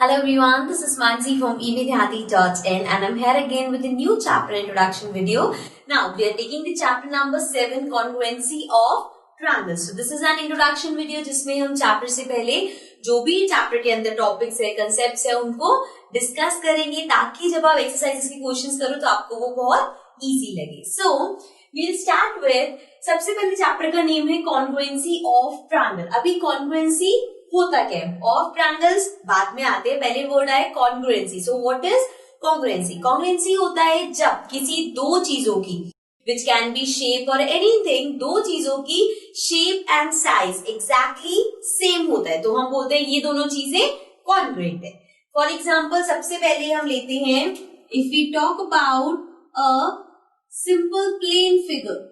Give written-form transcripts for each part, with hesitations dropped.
Hello everyone, this is Mansi from evidyati.in and I'm here again with a new chapter introduction video. Now we are taking the chapter number 7, congruency of triangles. So this is an introduction video जिसमें हम chapter से पहले जो भी chapter के अंदर topics है, concepts है उनको discuss करेंगे ताकि जब आप exercises के questions करो तो आपको वो बहुत easy लगे. So we'll start with सबसे पहले chapter का name है congruency of triangle. अभी congruency होता क्या है ऑफ ट्रायंगल्स बाद में आते हैं, पहले वर्ड आए congruency. So what is congruency? Congruency होता है जब किसी दो चीजों की विच कैन बी शेप और एनीथिंग, दो चीजों की shape and size exactly same होता है तो हम बोलते हैं ये दोनों चीजें कॉन्ग्रुएंट है. फॉर एग्जाम्पल सबसे पहले हम लेते हैं, if we talk about a simple plane figure.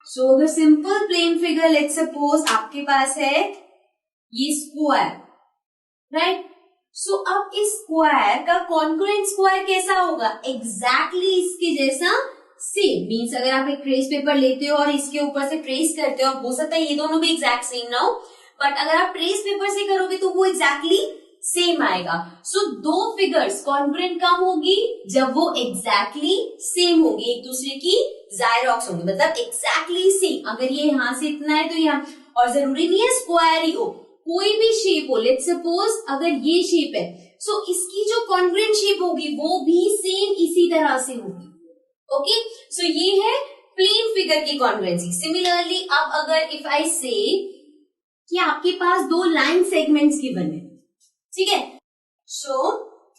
So अगर simple plane figure let's suppose आपके पास है ये स्क्वायर, राइट. सो अब इस स्क्वायर का कॉन्ग्रुएंट स्क्वायर कैसा होगा? एग्जैक्टली इसके जैसा सेम. मीन्स अगर आप एक ट्रेस पेपर लेते हो और इसके ऊपर से ट्रेस करते हो, हो सकता है ये दोनों भी एग्जैक्ट सेम ना हो, बट अगर आप ट्रेस पेपर से करोगे तो वो एग्जैक्टली सेम आएगा. सो दो फिगर्स कॉन्ग्रुएंट कब होगी? जब वो एग्जैक्टली सेम होगी, एक दूसरे की ज़ायरॉक्स होंगे, मतलब एग्जैक्टली सेम. अगर ये यहाँ से इतना है तो यहाँ, और जरूरी नहीं है स्क्वायर ही हो, कोई भी शेप हो. लेट्स सपोज अगर ये शेप है, सो इसकी जो कॉन्ग्रुएंट शेप होगी वो भी सेम इसी तरह से होगी. ओके, सो ये है प्लेन फिगर की कॉन्ग्रुएंसी. सिमिलरली अब अगर इफ आई से कि आपके पास दो लाइन सेगमेंट्स गिवन है, ठीक है, सो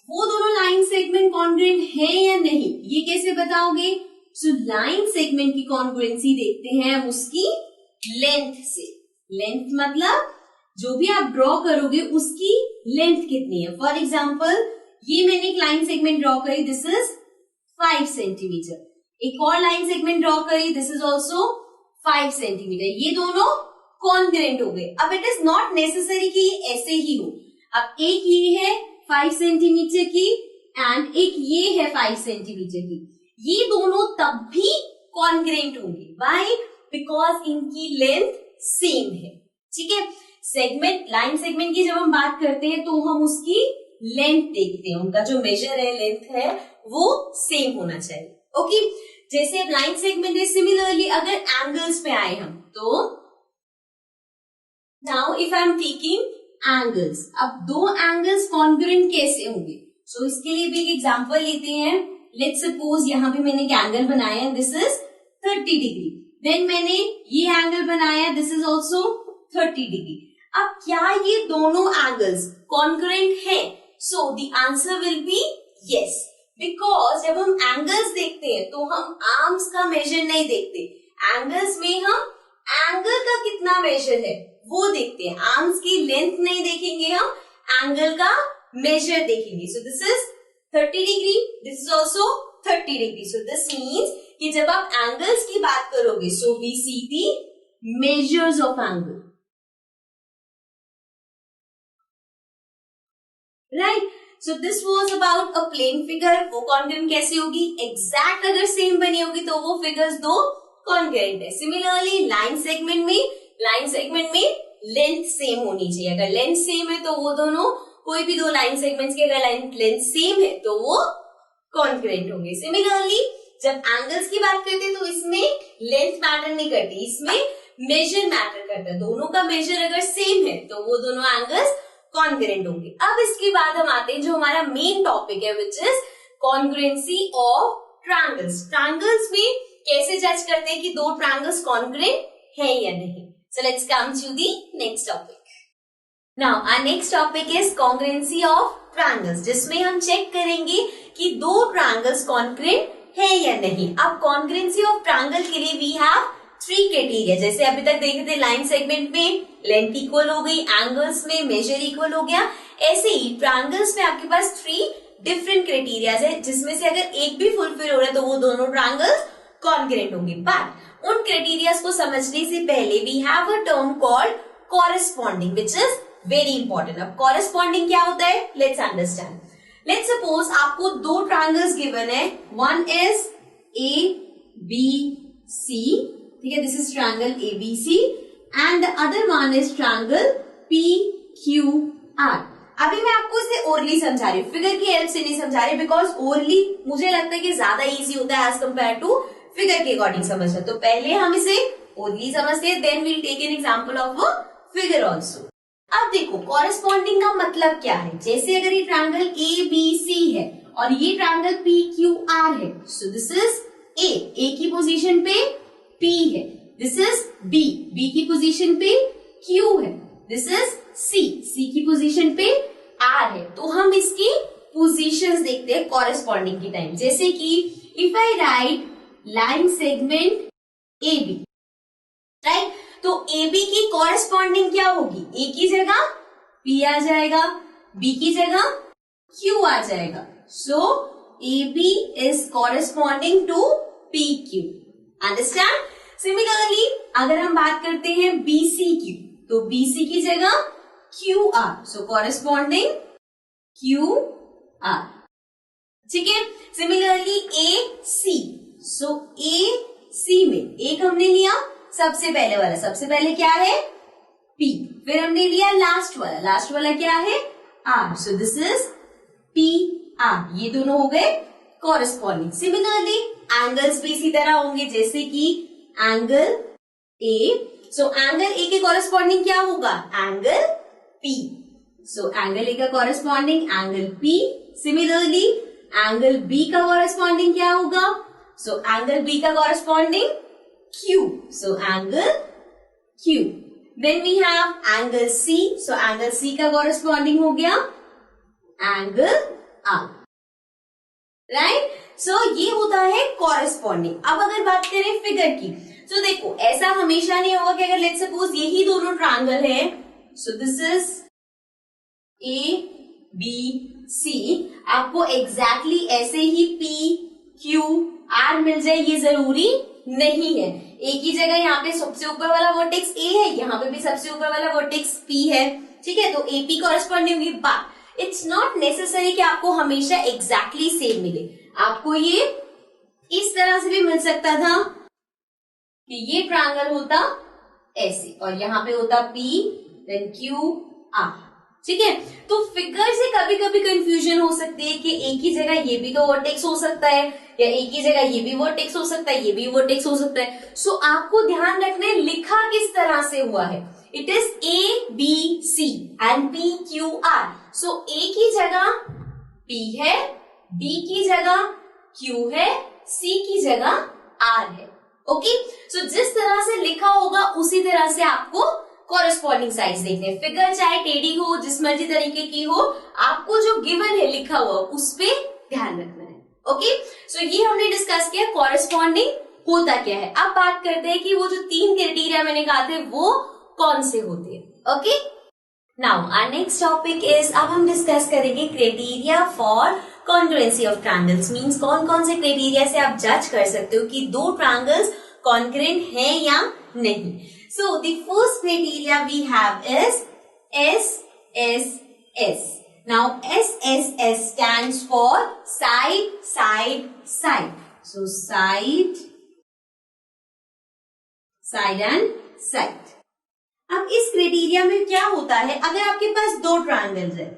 वो दोनों लाइन सेगमेंट कॉन्ग्रुएंट है या नहीं ये कैसे बताओगे? सो लाइन सेगमेंट की कॉन्ग्रुएंसी देखते हैं हम उसकी लेंथ से. लेंथ मतलब जो भी आप ड्रॉ करोगे उसकी लेंथ कितनी है. फॉर एग्जाम्पल ये मैंने एक लाइन सेगमेंट ड्रॉ करी, दिस इज 5 सेंटीमीटर. एक और लाइन सेगमेंट ड्रॉ करी, दिस इज ऑल्सो 5 सेंटीमीटर. ये दोनों कॉन्ग्रुएंट हो गए. अब इट इज नॉट नेसेसरी कि ऐसे ही हो. अब एक ये है 5 सेंटीमीटर की एंड एक ये है 5 सेंटीमीटर की, ये दोनों तब भी कॉन्ग्रुएंट होंगे. व्हाई? बिकॉज इनकी लेंथ सेम है. ठीक है, सेगमेंट लाइन सेगमेंट की जब हम बात करते हैं तो हम उसकी लेंथ देखते हैं, उनका जो मेजर है, लेंथ है, वो सेम होना चाहिए. ओके, जैसे अब लाइन सेगमेंट है. सिमिलरली अगर एंगल्स पे आए हम तो now if I am taking angles, अब दो एंगल्स कॉन्ग्रुएंट कैसे होंगे? सो इसके लिए भी एक एग्जांपल लेते हैं. लेट्स सपोज यहाँ पे मैंने एक एंगल बनाया है, दिस इज 30 डिग्री. देन मैंने ये एंगल बनाया, दिस इज ऑल्सो 30 डिग्री. अब क्या ये दोनों एंगल्स कॉन्ग्रुएंट है? So the answer will be yes, because जब हम एंगल्स देखते हैं तो हम आर्म्स का मेजर नहीं देखते. एंगल्स में हम एंगल का कितना मेजर है वो देखते हैं. आर्म्स की लेंथ नहीं देखेंगे, हम एंगल का मेजर देखेंगे. So this is 30 degree, this is also 30 degree. So this means कि जब आप एंगल्स की बात करोगे so we see the measures of angle, right. So this was about a plane figure. वो कॉन्ग्रुएंट कैसे होगी? एग्जैक्ट अगर सेम बनी होगी तो वो फिगर्स दो कॉन्ग्रुएंट है. सिमिलरली लाइन सेगमेंट में लेंथ सेम होनी चाहिए. अगर लेंथ सेम है तो वो दोनों, कोई भी दो लाइन सेगमेंट्स की अगर लेंथ सेम है तो वो कॉन्ग्रुएंट होंगे. सिमिलरली जब एंगल्स की बात करते हैं तो इसमें लेंथ मैटर नहीं करती, इसमें मेजर मैटर करता है. दोनों का मेजर अगर सेम है तो वो दोनों एंगल्स कॉन्ग्रुएंट होंगे. अब इसके बाद हम आते हैं जो हमारा मेन टॉपिक है, which is congruency of triangles. Triangles में कैसे जज करते हैं कि दो ट्रायंगल्स कॉन्ग्रुएंट है या नहीं. So let's come to the next topic. Now our next topic is congruency of triangles, जिसमें हम चेक करेंगे कि दो ट्रायंगल्स कॉन्ग्रुएंट है या नहीं. अब कॉन्ग्रुएंसी ऑफ ट्रायंगल के लिए वी हैव 3 क्राइटेरिया. जैसे अभी तक देखे थे लाइन सेगमेंट में लेंथ इक्वल हो गई, एंगल्स में मेजर इक्वल हो गया. ऐसे ही ट्रायंगल्स में आपके पास 3 डिफरेंट क्राइटेरिया है, जिसमें से अगर एक भी फुलफिल हो रहा है तो वो दोनों ट्रायंगल्स कॉन्ग्रुएंट होंगे. बट उन क्राइटेरियाज को समझने से पहले we have a term called corresponding, which is very important. अब कॉरेस्पॉन्डिंग क्या होता है? Let's understand. लेट्स सपोज आपको दो ट्रायंगल्स गिवन है, one is A B C, ठीक है, this is triangle ABC and the other one is triangle PQR. अभी मैं आपको इसे ओरली समझा रही हूँ, फिगर की हेल्प से नहीं समझा रही, बिकॉज ओरली मुझे लगता है कि ज्यादा इजी होता है एज कम्पेयर टू फिगर के अकॉर्डिंग समझना। तो पहले हम इसे ओरली समझते हैं, then we'll take an example of a figure also. अब देखो कॉरेस्पॉन्डिंग का मतलब क्या है। जैसे अगर ये ट्रायंगल ABC है और ये ट्रायंगल PQR है, सो दिस इज A की पोजीशन पे P है, दिस इज B की पोजीशन पे Q है, दिस इज C की पोजीशन पे R है। तो हम इसकी पोजीशंस देखते हैं कॉरेस्पॉन्डिंग की टाइम। जैसे कि if I right line segment AB, right, तो AB की कॉरेस्पॉन्डिंग क्या होगी? A की जगह P आ जाएगा, B की जगह Q आ जाएगा। So AB is corresponding to PQ। Understand? Similarly अगर हम बात करते हैं BC की, तो BC की जगह QR, सो कॉरेस्पॉन्डिंग QR। ठीक है। सिमिलरली AC, सो AC में एक हमने लिया सबसे पहले वाला, सबसे पहले क्या है P, फिर हमने लिया लास्ट वाला क्या है R, so this is PR। ये दोनों हो गए कॉरेस्पॉन्डिंग। सिमिलरली एंगल्स भी इसी तरह होंगे, जैसे कि angle A, so angle A के कॉरेस्पॉन्डिंग क्या होगा? Angle P, so angle A का corresponding angle P। Similarly angle B का कॉरेस्पॉन्डिंग क्या होगा? सो एंगल B का corresponding Q, so angle Q. Then we have angle C, so angle C का corresponding हो गया angle R, right? So ये होता है corresponding। अब अगर बात करें फिगर की, तो देखो ऐसा हमेशा नहीं होगा कि अगर लेट्स सपोज यही दोनों ट्रायंगल है, so this is ABC, आपको एग्जैक्टली ऐसे ही PQR मिल जाए ये जरूरी नहीं है। एक ही जगह यहाँ पे सबसे ऊपर वाला वर्टेक्स A है, यहाँ पे भी सबसे ऊपर वाला वर्टेक्स P है, ठीक है, तो AP कॉरेस्पॉन्डिंग होगी, बट इट्स नॉट नेसेसरी कि आपको हमेशा एग्जैक्टली सेम मिले। आपको ये इस तरह से भी मिल सकता था कि ये ट्रायंगल होता ऐसे और यहाँ पे होता P देन QR, ठीक है। तो फिगर से कभी कभी कंफ्यूजन हो सकती है कि एक ही जगह ये भी तो वर्टेक्स हो सकता है, या एक ही जगह ये भी वर्टेक्स हो सकता है, ये भी वर्टेक्स हो सकता है। सो आपको ध्यान रखना है लिखा किस तरह से हुआ है। It is ABC and PQR। So A की जगह P है, B की जगह Q है, C की जगह R है। ओके, सो जिस तरह से लिखा होगा उसी तरह से आपको कॉरेस्पॉन्डिंग साइड्स देखने हैं। फिगर चाहे टेढ़ी हो, जिस मर्जी तरीके की हो, आपको जो गिवन है लिखा हुआ उस पे ध्यान रखना है। ओके, सो ये हमने डिस्कस किया कॉरेस्पॉन्डिंग होता क्या है। अब बात करते हैं कि वो जो 3 क्राइटेरिया मैंने कहा थे वो कौन से होते हैं। Okay, now our next topic is, अब हम डिस्कस करेंगे criteria for congruency of triangles. Means कौन कौन से क्राइटेरिया से आप जज कर सकते हो कि दो ट्रायंगल्स कॉन्ग्रुएंट हैं या नहीं। So the first criteria we have is SSS. Now SSS stands for side, side, side. So side, side and side. अब इस क्राइटेरिया में क्या होता है, अगर आपके पास दो ट्रायंगल्स है,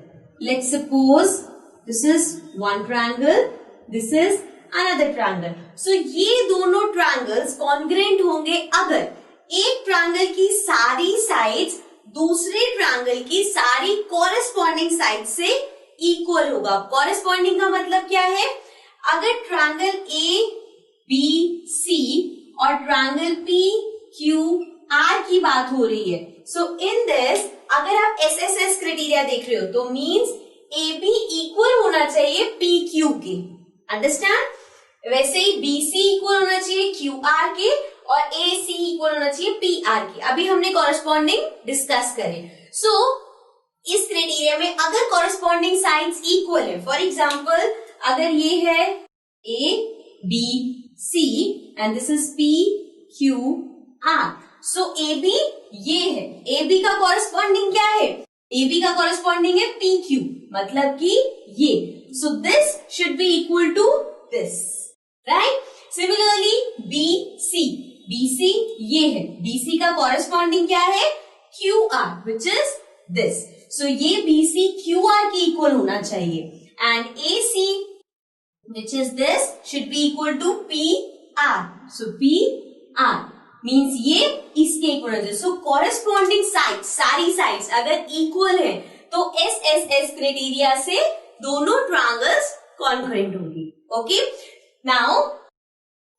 let's suppose this is one triangle, this is another triangle. So ये दोनों ट्रायंगल्स कॉन्ग्रुएंट होंगे अगर एक ट्रायंगल की सारी साइड्स दूसरे ट्रायंगल की सारी कॉरेस्पॉन्डिंग साइड से इक्वल होगा। कॉरेस्पॉन्डिंग का मतलब क्या है, अगर ट्रायंगल ABC और ट्रायंगल PQR की बात हो रही है, सो इन दिस अगर आप SSS क्राइटेरिया देख रहे हो तो मींस AB इक्वल होना चाहिए PQ के। अंडरस्टैंड? वैसे ही BC इक्वल होना चाहिए QR के और AC इक्वल होना चाहिए PR के। अभी हमने कॉरेस्पॉन्डिंग डिस्कस करे। सो इस क्राइटेरिया में अगर कॉरेस्पॉन्डिंग साइड्स इक्वल है, फॉर एग्जांपल अगर ये है ABC and this is PQR, so AB ये है, AB का कॉरेस्पॉन्डिंग क्या है? AB का कॉरेस्पॉन्डिंग है PQ, मतलब कि ये, so this should be equal to this, right. Similarly BC, BC ये है, BC का कॉरेस्पॉन्डिंग क्या है, QR which is this. So ये BC QR के इक्वल होना चाहिए and AC which is this should be equal to PR. So PR means ये इसके इक्वल होना चाहिए. So corresponding sides, सारी sides अगर इक्वल है तो SSS क्राइटेरिया से दोनों ट्रायंगल्स कॉन्करेंट होंगी. Okay, now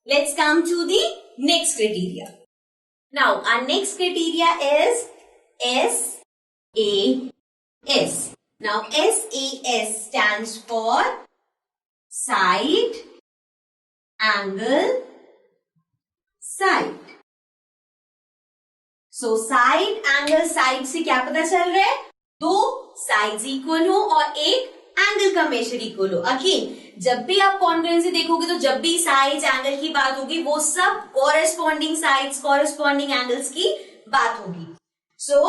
let's come to the next criteria. Now our next criteria is SAS. Now SAS stands for side, angle, side. So side, angle, side से क्या पता चल रहा है, दो साइड्स इक्वल हो और एक एंगल का मेजर इक्वल हो. अगेन जब भी आप कॉन्ग्रुएंसी देखोगे तो जब भी साइड्स एंगल की बात होगी वो सब कॉरेस्पॉन्डिंग साइड्स कॉरेस्पॉन्डिंग एंगल्स की बात होगी. सो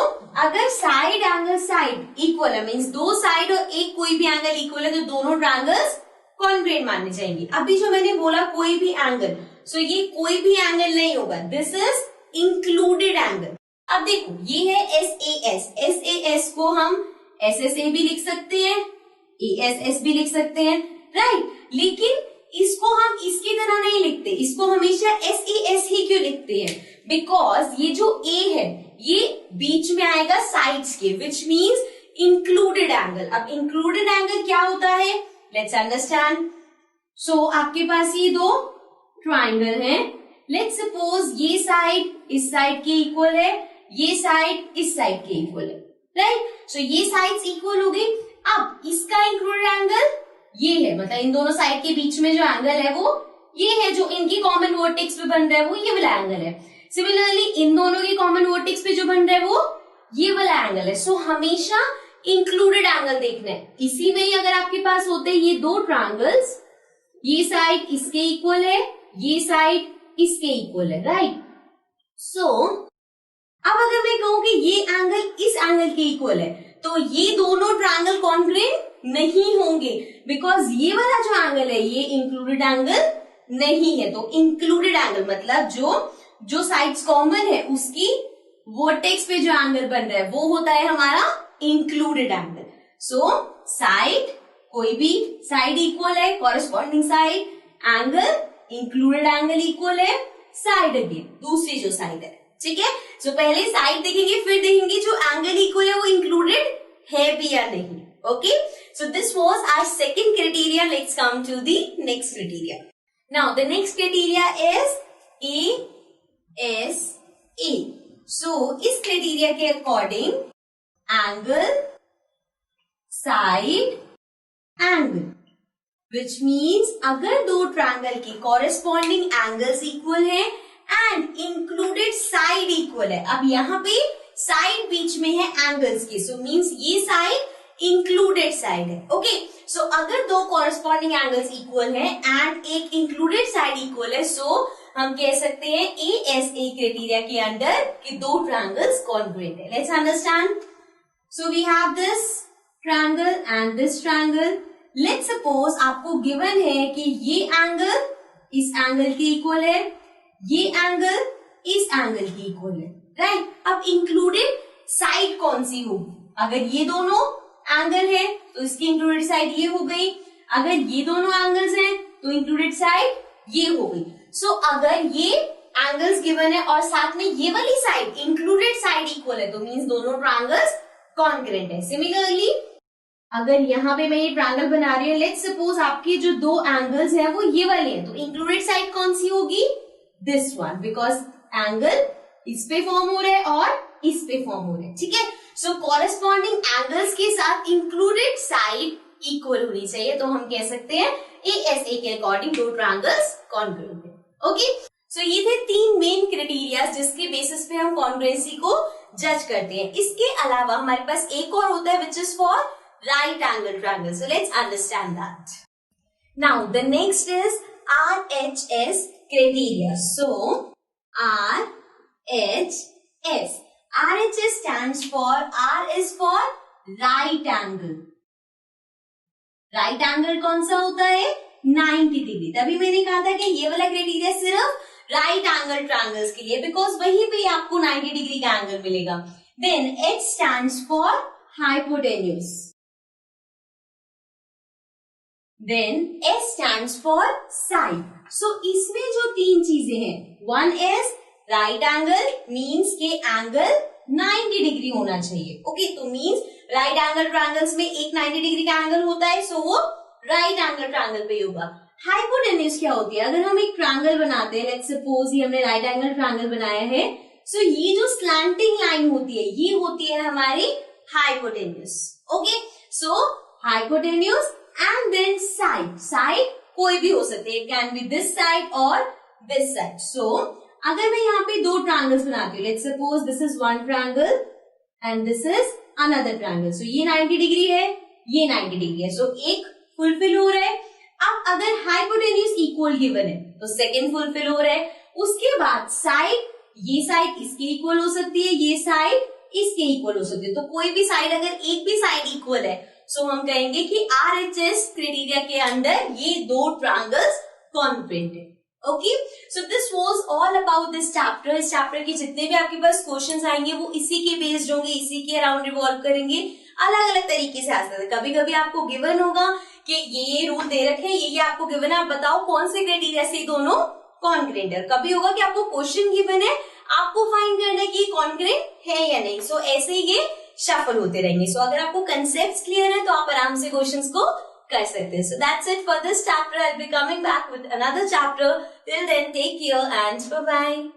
अगर साइड एंगल साइड इक्वल है मीन्स दो साइड और एक कोई भी एंगल इक्वल है तो दोनों ट्रायंगल्स कॉन्ग्रुएंट माने जाएंगे. अभी जो मैंने बोला कोई भी एंगल, सो ये कोई भी एंगल नहीं होगा, दिस इज इंक्लूडेड एंगल. अब देखो ये है SAS. SAS को हम SSA भी लिख सकते हैं, ASS भी लिख सकते हैं, राइट. लेकिन इसको हम इसकी तरह नहीं लिखते, इसको हमेशा SAS ही क्यों लिखते हैं, बिकॉज ये जो A है ये बीच में आएगा साइड्स के, विच मीन्स इंक्लूडेड एंगल. अब इंक्लूडेड एंगल क्या होता है, लेट्स अंडरस्टैंड. सो आपके पास ये दो ट्राइंगल हैं, लेट्स सपोज ये साइड इस साइड के इक्वल है, ये साइड इस साइड के इक्वल है, राइट. सो ये साइड्स इक्वल हो गई. अब इसका इंक्लूडेड एंगल ये है, मतलब इन दोनों साइड के बीच में जो एंगल है वो ये है, जो इनकी कॉमन वर्टेक्स पे बन रहा है वो ये वाला एंगल है. सिमिलरली इन दोनों की कॉमन वर्टेक्स पे जो बन रहा है वो ये वाला एंगल है. सो हमेशा इंक्लूडेड एंगल देखना है. इसी में ही अगर आपके पास होते हैं ये दो ट्रायंगल्स, ये साइड इसके इक्वल है, ये साइड इसके इक्वल है, राइट. सो अब अगर मैं कहूं कि ये एंगल इस एंगल के इक्वल है तो ये दोनों ट्रायंगल कॉन्ग्रुएंट नहीं होंगे, बिकॉज ये वाला जो एंगल है ये इंक्लूडेड एंगल नहीं है. तो इंक्लूडेड एंगल मतलब जो साइड्स कॉमन है उसकी वर्टेक्स पे जो एंगल बन रहा है वो होता है हमारा इंक्लूडेड एंगल. सो साइड, कोई भी साइड इक्वल है, corresponding side, angle included angle equal है, साइड अगेन दूसरी जो साइड है, ठीक है. सो पहले साइड देखेंगे फिर देखेंगे जो एंगल इक्वल है वो इंक्लूडेड है भी या नहीं. Okay, so this was our second criteria. Let's come to the next criteria. Now the next criteria is ASA. So इस क्राइटेरिया के according angle, side, angle, which means अगर दो ट्रायंगल के कॉरेस्पॉन्डिंग एंगल्स इक्वल है and included side equal है. अब यहाँ पे साइड बीच में है एंगल्स के, सो मीन्स ये साइड इंक्लूडेड साइड है. ओके, सो अगर दो कॉरेस्पॉन्डिंग एंगल्स इक्वल है एंड एक इंक्लूडेड साइड इक्वल है, सो हम कह सकते हैं ASA क्राइटेरिया के अंडर कि दो ट्रायंगल्स कॉन्ग्रुएंट है. Let's understand. So we have this triangle and this triangle. Let's suppose आपको गिवन है कि ये एंगल इस एंगल के इक्वल है, ये एंगल इस एंगल के इक्वल है, राइट. अब इंक्लूडेड साइड कौन सी होगी, अगर ये दोनों एंगल है तो इसकी इंक्लूडेड साइड ये हो गई, अगर ये दोनों एंगल्स हैं तो इंक्लूडेड साइड ये हो गई. सो अगर ये एंगल्स गिवन है और साथ में ये वाली साइड इंक्लूडेड साइड इक्वल है तो मींस दोनों ट्रायंगल्स कॉन्ग्रुएंट है. सिमिलरली अगर यहाँ पे मैं ये ट्रायंगल बना रही हूँ, लेट्स सपोज आपके जो दो एंगल्स हैं वो ये वाले हैं, तो इंक्लूडेड साइड कौन सी होगी, दिस वन, बिकॉज एंगल इस पे फॉर्म हो रहा है और इस पे फॉर्म हो रहा है, ठीक है. सो कॉरेस्पॉन्डिंग एंगल्स के साथ इंक्लूडेड साइड इक्वल होनी चाहिए, तो हम कह सकते हैं ASA के अकॉर्डिंग दो ट्रायंगल्स कॉन्ग्रुएंट है. ओके, सो ये थे तीन मेन क्राइटेरिया जिसके बेसिस पे हम कॉन्ग्रुएंसी को जज करते हैं. इसके अलावा हमारे पास एक और होता है which is for right angle triangle. So let's understand that. Now the next is RHS criteria. So RHS. RHS stands for, R is for right angle. Right angle कौन सा होता है, 90 डिग्री. तभी मैंने कहा था कि ये वाला क्राइटेरिया सिर्फ राइट एंगल ट्रायंगल्स के लिए, बिकॉज वहीं पे आपको 90 डिग्री का एंगल मिलेगा. Then H stands for hypotenuse. Then S stands for side. So इसमें जो तीन चीजें हैं, one is right angle, means के एंगल 90 डिग्री होना चाहिए. ओके, तो मीन्स राइट एंगल ट्रायंगल्स में एक 90 डिग्री का एंगल होता है, सो वो राइट एंगल ट्रायंगल पे होगा. हाइपोटेन्यूज क्या होती है? अगर हम एक ट्रायंगल बनाते हैं, लेट्स सपोज ये हमने राइट एंगल ट्रायंगल बनाया है, सो ये जो स्लैंटिंग लाइन होती है ये होती है हमारी hypotenuse. Okay, so hypotenuse and then side. Side कोई भी हो सकते हैं, it can be this side और दिस साइड. सो अगर मैं यहाँ पे दो ट्रायंगल्स बनाती हूँ, let's suppose this is one triangle and this is another triangle. So ये 90 डिग्री है, ये 90 डिग्री है, सो एक फुलफिल हो रहा है. अब अगर हाइपोटेन्यूज इक्वल गिवन है तो सेकंड फुलफिल हो रहा है. उसके बाद साइड, ये साइड इसके इक्वल हो सकती है, ये साइड इसके इक्वल हो सकती है. तो कोई भी साइड, अगर एक भी साइड इक्वल है, सो हम कहेंगे कि RHS क्राइटेरिया के अंदर ये दो ट्रायंगल्स कॉन्ग्रुएंट है. Okay, so this was all about this chapter. इस चैप्टर के जितने भी आपके पास क्वेश्चंस आएंगे वो इसी के बेस्ड होंगे, इसी के अराउंड रिवॉल्व करेंगे. अलग अलग तरीके से आ सकते हैं. कभी कभी आपको गिवन होगा कि ये रूल दे रखे हैं, ये आपको गिवन है, आप बताओ कौन से क्राइटेरिया से दोनों कॉन्ग्रुएंट है. कभी होगा कि आपको क्वेश्चन गिवन है, आपको फाइंड करना है कि कॉन्ग्रुएंट है या नहीं. सो ऐसे ही ये शफल होते रहेंगे. सो अगर आपको कंसेप्ट क्लियर है तो आप आराम से क्वेश्चंस को कर सकते हैं. So that's it for this chapter. I will be coming back with another chapter. Till then take care and bye bye.